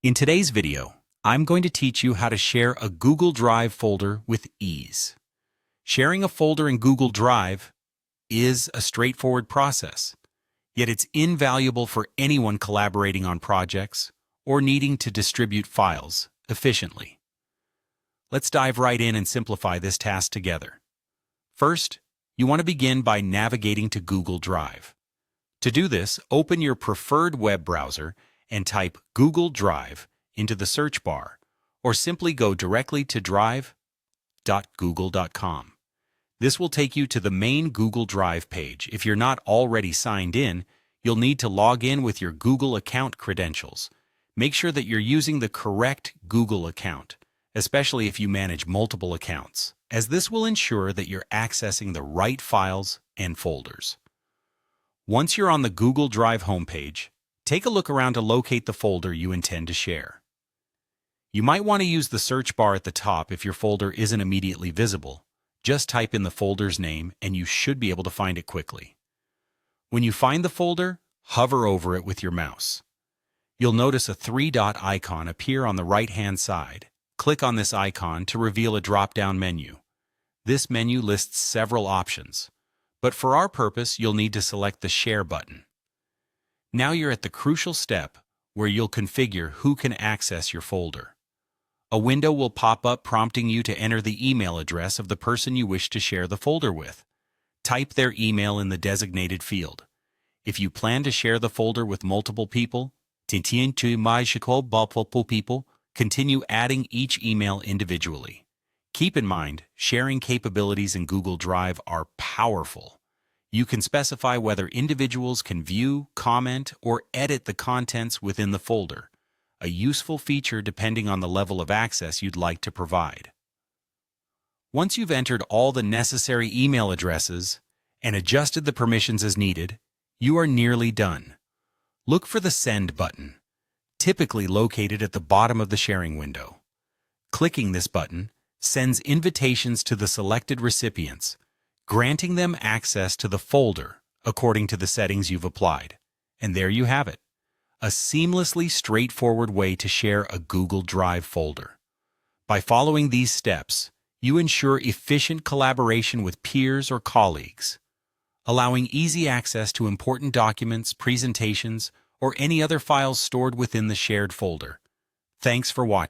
In today's video, I'm going to teach you how to share a Google Drive folder with ease. Sharing a folder in Google Drive is a straightforward process, yet it's invaluable for anyone collaborating on projects or needing to distribute files efficiently. Let's dive right in and simplify this task together. First, you want to begin by navigating to Google Drive. To do this, open your preferred web browser and type Google Drive into the search bar, or simply go directly to drive.google.com. This will take you to the main Google Drive page. If you're not already signed in, you'll need to log in with your Google account credentials. Make sure that you're using the correct Google account, especially if you manage multiple accounts, as this will ensure that you're accessing the right files and folders. Once you're on the Google Drive homepage, take a look around to locate the folder you intend to share. You might want to use the search bar at the top if your folder isn't immediately visible. Just type in the folder's name and you should be able to find it quickly. When you find the folder, hover over it with your mouse. You'll notice a three-dot icon appear on the right-hand side. Click on this icon to reveal a drop-down menu. This menu lists several options, but for our purpose, you'll need to select the Share button. Now you're at the crucial step where you'll configure who can access your folder. A window will pop up prompting you to enter the email address of the person you wish to share the folder with. Type their email in the designated field. If you plan to share the folder with multiple people, continue adding each email individually. Keep in mind, sharing capabilities in Google Drive are powerful. You can specify whether individuals can view, comment, or edit the contents within the folder, a useful feature depending on the level of access you'd like to provide. Once you've entered all the necessary email addresses and adjusted the permissions as needed, you are nearly done. Look for the Send button, typically located at the bottom of the sharing window. Clicking this button sends invitations to the selected recipients, granting them access to the folder according to the settings you've applied. And there you have it, a seamlessly straightforward way to share a Google Drive folder. By following these steps, you ensure efficient collaboration with peers or colleagues, allowing easy access to important documents, presentations, or any other files stored within the shared folder. Thanks for watching.